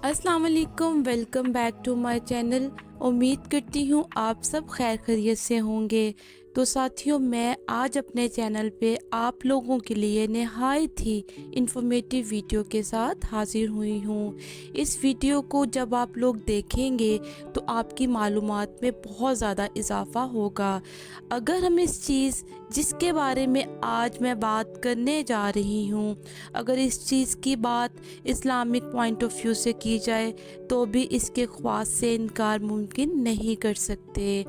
अस्सलाम वालेकुम, welcome back to my channel. उम्मीद करती हूँ आप सब खैर खैरियत से होंगे। तो साथियों, मैं आज अपने चैनल पे आप लोगों के लिए नहायत ही इंफॉर्मेटिव वीडियो के साथ हाजिर हुई हूँ। इस वीडियो को जब आप लोग देखेंगे तो आपकी मालूमात में बहुत ज़्यादा इजाफ़ा होगा। अगर हम इस चीज़ जिसके बारे में आज मैं बात करने जा रही हूँ, अगर इस चीज़ की बात इस्लामिक पॉइंट ऑफ व्यू से की जाए तो भी इसके ख्वास से इनकार मुमकिन नहीं कर सकते।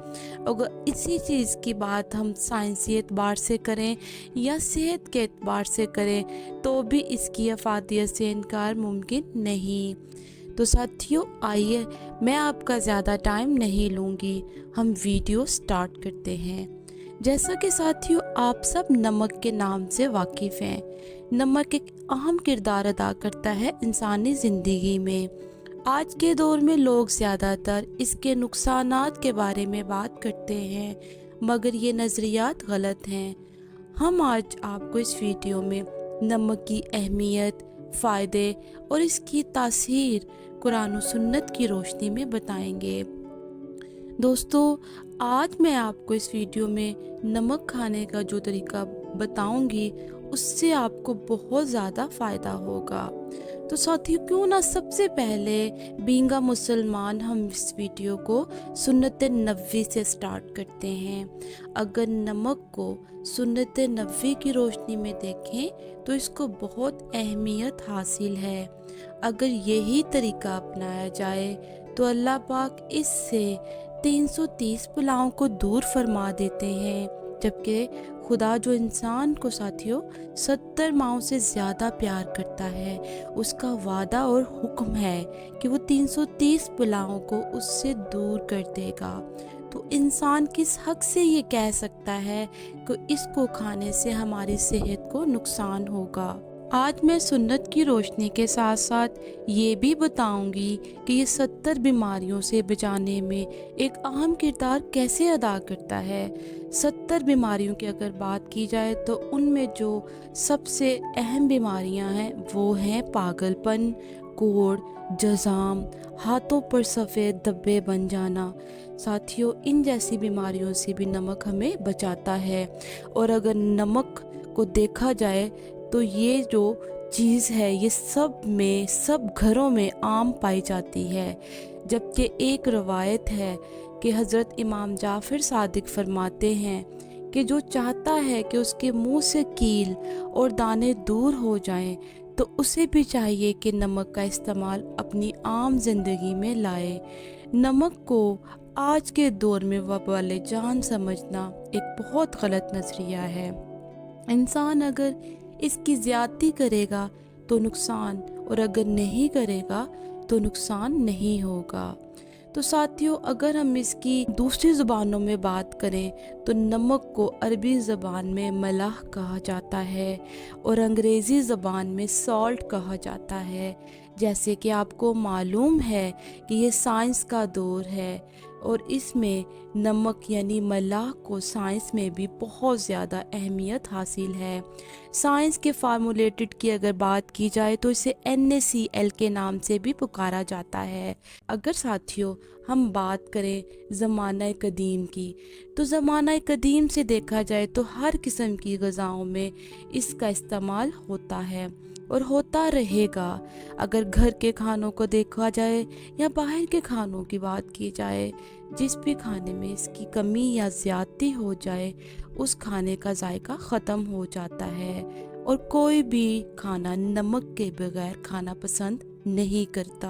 अगर इसी चीज़ की बात हम साइंसी एतबार से करें या सेहत के एतबार से करें तो भी इसकी अफादियत से इनकार मुमकिन नहीं। तो साथियों, आइए मैं आपका ज़्यादा टाइम नहीं लूँगी, हम वीडियो स्टार्ट करते हैं। जैसा कि साथियों आप सब नमक के नाम से वाकिफ़ हैं। नमक एक अहम किरदार अदा करता है इंसानी ज़िंदगी में। आज के दौर में लोग ज़्यादातर इसके नुकसानात के बारे में बात करते हैं, मगर ये नज़रियात गलत हैं। हम आज आपको इस वीडियो में नमक की अहमियत, फ़ायदे और इसकी तासीर कुरान और सुन्नत की रोशनी में बताएंगे। दोस्तों, आज मैं आपको इस वीडियो में नमक खाने का जो तरीका बताऊंगी उससे आपको बहुत ज़्यादा फ़ायदा होगा। तो साथियों, क्यों ना सबसे पहले बींगा मुसलमान हम इस वीडियो को सुन्नत नबवी से स्टार्ट करते हैं। अगर नमक को सुन्नत नबवी की रोशनी में देखें तो इसको बहुत अहमियत हासिल है। अगर यही तरीका अपनाया जाए तो अल्लाह पाक इससे 330 बलाओं को दूर फरमा देते हैं, जबकि खुदा जो इंसान को साथियों 70 माओं से ज़्यादा प्यार करता है, उसका वादा और हुक्म है कि वो 330 बलाओं को उससे दूर कर देगा। तो इंसान किस हक से ये कह सकता है कि इसको खाने से हमारी सेहत को नुकसान होगा। आज मैं सुन्नत की रोशनी के साथ साथ ये भी बताऊंगी कि ये 70 बीमारियों से बचाने में एक अहम किरदार कैसे अदा करता है। 70 बीमारियों की अगर बात की जाए तो उनमें जो सबसे अहम बीमारियां हैं वो हैं पागलपन, कोढ़, जज़ाम, हाथों पर सफ़ेद धब्बे बन जाना। साथियों, इन जैसी बीमारियों से भी नमक हमें बचाता है। और अगर नमक को देखा जाए तो ये जो चीज़ है ये सब घरों में आम पाई जाती है। जबकि एक रवायत है कि हज़रत इमाम जाफ़र सादिक फरमाते हैं कि जो चाहता है कि उसके मुंह से कील और दाने दूर हो जाएं तो उसे भी चाहिए कि नमक का इस्तेमाल अपनी आम ज़िंदगी में लाए। नमक को आज के दौर में वबाल जान समझना एक बहुत गलत नज़रिया है। इंसान अगर इसकी ज़्यादती करेगा तो नुकसान, और अगर नहीं करेगा तो नुकसान नहीं होगा। तो साथियों, अगर हम इसकी दूसरी ज़ुबानों में बात करें तो नमक को अरबी ज़बान में मलाह कहा जाता है और अंग्रेज़ी ज़बान में सॉल्ट कहा जाता है। जैसे कि आपको मालूम है कि ये साइंस का दौर है और इसमें नमक यानी मलाह को साइंस में भी बहुत ज़्यादा अहमियत हासिल है। साइंस के फार्मूलेटेड की अगर बात की जाए तो इसे NaCl के नाम से भी पुकारा जाता है। अगर साथियों हम बात करें ज़माना कदीम की, तो ज़माना कदीम से देखा जाए तो हर किस्म की ग़िज़ाओं में इसका इस्तेमाल होता है और होता रहेगा। अगर घर के खानों को देखा जाए या बाहर के खानों की बात की जाए, जिस भी खाने में इसकी कमी या ज़्यादती हो जाए उस खाने का जायका ख़त्म हो जाता है और कोई भी खाना नमक के बगैर खाना पसंद नहीं करता।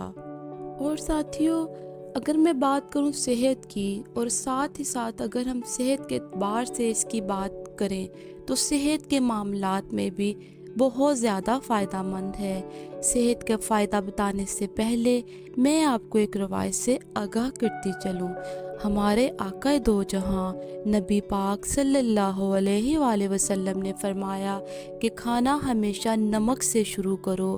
और साथियों, अगर मैं बात करूं सेहत की, और साथ ही साथ अगर हम सेहत के एतबार से इसकी बात करें तो सेहत के मामलात में भी बहुत ज़्यादा फ़ायदामंद है। सेहत का फ़ायदा बताने से पहले मैं आपको एक रवायत से आगाह करती चलूँ। हमारे आका दो जहां नबी पाक सल्लल्लाहु अलैहि वसल्लम ने फरमाया कि खाना हमेशा नमक से शुरू करो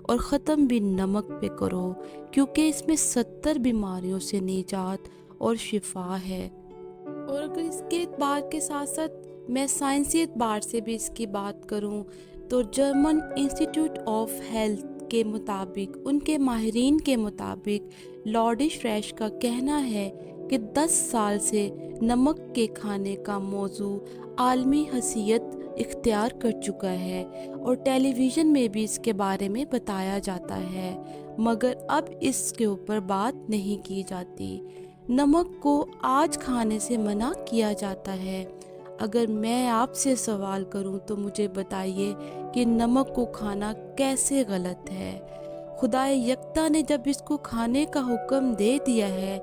और ख़त्म भी नमक पे करो, क्योंकि इसमें 70 बीमारियों से निजात और शिफा है। और अगर इसके एतबार के साथ साथ मैं साइंसी एतबार से भी इसकी बात करूं तो जर्मन इंस्टीट्यूट ऑफ हेल्थ کے مطابق، ان کے ماہرین کے مطابق لارڈش ریش کا کہنا ہے کہ 10 سال سے نمک کے کھانے کا موضوع عالمی حیثیت اختیار کر چکا ہے اور ٹیلی ویژن میں بھی اس کے بارے میں بتایا جاتا ہے، مگر اب اس کے اوپر بات نہیں کی جاتی۔ نمک کو آج کھانے سے منع کیا جاتا ہے۔ اگر میں آپ سے سوال کروں تو مجھے بتائیے کہ نمک کو کھانا کیسے غلط ہے؟ خدا یکتا نے جب اس کو کھانے کا حکم دے دیا ہے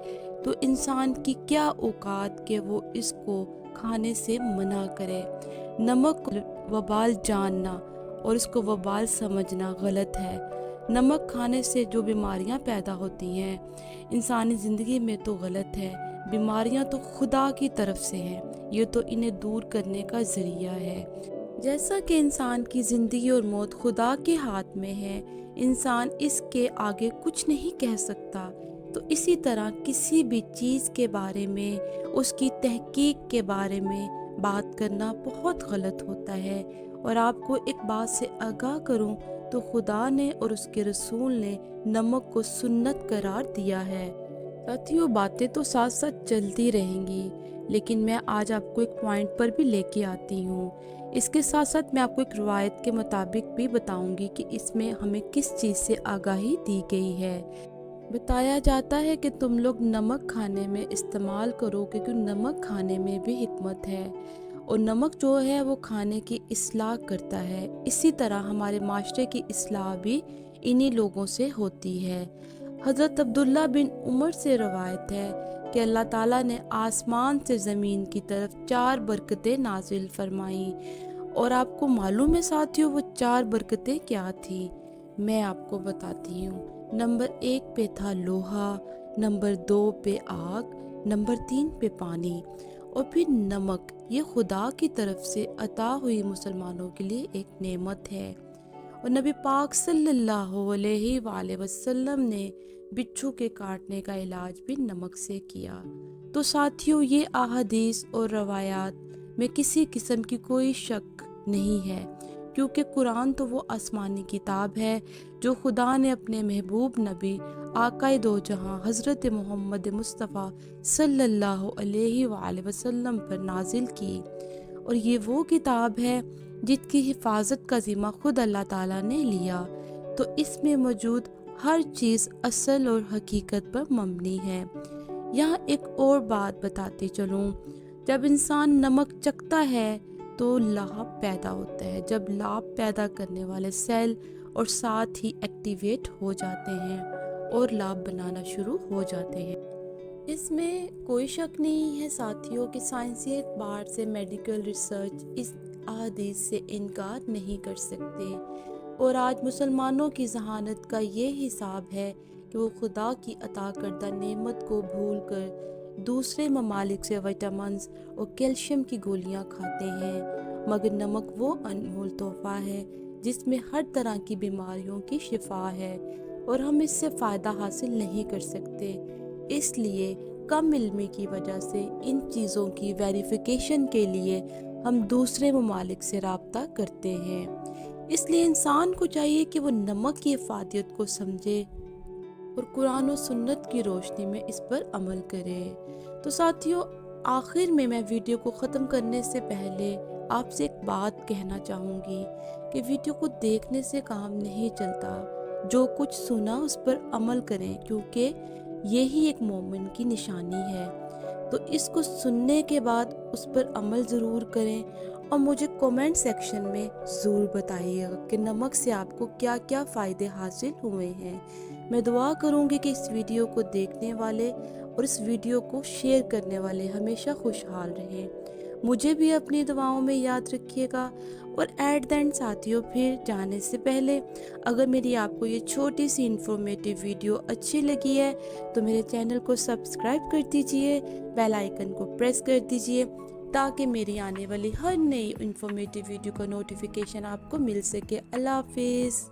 تو انسان کی کیا اوقات کہ وہ اس کو کھانے سے منع کرے۔ نمک کو وبال جاننا اور اس کو وبال سمجھنا غلط ہے۔ نمک کھانے سے جو بیماریاں پیدا ہوتی ہیں انسانی زندگی میں تو غلط ہے۔ بیماریاں تو خدا کی طرف سے ہیں، یہ تو انہیں دور کرنے کا ذریعہ ہے۔ جیسا کہ انسان کی زندگی اور موت خدا کے ہاتھ میں ہے، انسان اس کے آگے کچھ نہیں کہہ سکتا، تو اسی طرح کسی بھی چیز کے بارے میں، اس کی تحقیق کے بارے میں بات کرنا بہت غلط ہوتا ہے۔ اور آپ کو ایک بات سے آگاہ کروں تو خدا نے اور اس کے رسول نے نمک کو سنت قرار دیا ہے۔ ساتھیوں، باتیں تو ساتھ ساتھ چلتی رہیں گی، لیکن میں آج آپ کو ایک پوائنٹ پر بھی لے کے آتی ہوں۔ اس کے ساتھ ساتھ میں آپ کو ایک روایت کے مطابق بھی بتاؤں گی کہ اس میں ہمیں کس چیز سے آگاہی دی گئی ہے۔ بتایا جاتا ہے کہ تم لوگ نمک کھانے میں استعمال کرو کیونکہ نمک کھانے میں بھی حکمت ہے، اور نمک جو ہے وہ کھانے کی اصلاح کرتا ہے۔ اسی طرح ہمارے معاشرے کی اصلاح بھی انہی لوگوں سے ہوتی ہے۔ حضرت عبداللہ بن عمر سے روایت ہے کہ اللہ تعالیٰ نے آسمان سے زمین کی طرف 4 برکتیں نازل فرمائیں، اور آپ کو معلوم ہے ساتھیوں وہ 4 برکتیں کیا تھیں؟ میں آپ کو بتاتی ہوں۔ نمبر 1 پہ تھا لوہا، نمبر 2 پہ آگ، نمبر 3 پہ پانی، اور پھر نمک۔ یہ خدا کی طرف سے عطا ہوئی مسلمانوں کے لیے ایک نعمت ہے۔ اور نبی پاک صلی اللہ علیہ وآلہ وسلم نے بچھو کے کاٹنے کا علاج بھی نمک سے کیا۔ تو ساتھیوں، یہ احادیث اور روایات میں کسی قسم کی کوئی شک نہیں ہے، کیونکہ قرآن تو وہ آسمانی کتاب ہے جو خدا نے اپنے محبوب نبی آقائے دو جہاں حضرت محمد مصطفیٰ صلی اللہ علیہ وآلہ وسلم پر نازل کی، اور یہ وہ کتاب ہے جس کی حفاظت کا ذمہ خود اللہ تعالیٰ نے لیا۔ تو اس میں موجود ہر چیز اصل اور حقیقت پر مبنی ہے۔ یہاں ایک اور بات بتاتی چلوں، جب انسان نمک چکھتا ہے تو لہب پیدا ہوتا ہے۔ جب لہب پیدا کرنے والے سیل اور ساتھ ہی ایکٹیویٹ ہو جاتے ہیں اور لہب بنانا شروع ہو جاتے ہیں۔ اس میں کوئی شک نہیں ہے ساتھیوں کہ سائنسی اعتبار سے میڈیکل ریسرچ اس احادیث سے انکار نہیں کر سکتے، اور آج مسلمانوں کی ذہانت کا یہ حساب ہے کہ وہ خدا کی عطا کردہ نعمت کو بھول کر دوسرے ممالک سے وٹامنز اور کیلشیم کی گولیاں کھاتے ہیں، مگر نمک وہ انمول تحفہ ہے جس میں ہر طرح کی بیماریوں کی شفا ہے، اور ہم اس سے فائدہ حاصل نہیں کر سکتے۔ اس لیے کم علمی کی وجہ سے ان چیزوں کی ویریفیکیشن کے لیے ہم دوسرے ممالک سے رابطہ کرتے ہیں۔ اس لیے انسان کو چاہیے کہ وہ نمک کی افادیت کو سمجھے اور قرآن و سنت کی روشنی میں اس پر عمل کرے۔ تو ساتھیوں، آخر میں ویڈیو کو ختم کرنے سے پہلے آپ سے ایک بات کہنا چاہوں گی کہ ویڈیو کو دیکھنے سے کام نہیں چلتا، جو کچھ سنا اس پر عمل کریں، کیونکہ یہی ایک مومن کی نشانی ہے۔ تو اس کو سننے کے بعد اس پر عمل ضرور کریں، اور مجھے کومنٹ سیکشن میں ضرور بتائیے گا کہ نمک سے آپ کو کیا کیا فائدے حاصل ہوئے ہیں۔ میں دعا کروں گی کہ اس ویڈیو کو دیکھنے والے اور اس ویڈیو کو شیئر کرنے والے ہمیشہ خوشحال رہیں۔ مجھے بھی اپنی دعاؤں میں یاد رکھیے گا، اور ایٹ دی اینڈ ساتھیوں، پھر جانے سے پہلے اگر میری آپ کو یہ چھوٹی سی انفارمیٹیو ویڈیو اچھی لگی ہے تو میرے چینل کو سبسکرائب کر دیجئے، بیل آئیکن کو پریس کر دیجئے، تاکہ میری آنے والی ہر نئی انفارمیٹیو ویڈیو کا نوٹیفیکیشن آپ کو مل سکے۔ اللہ حافظ۔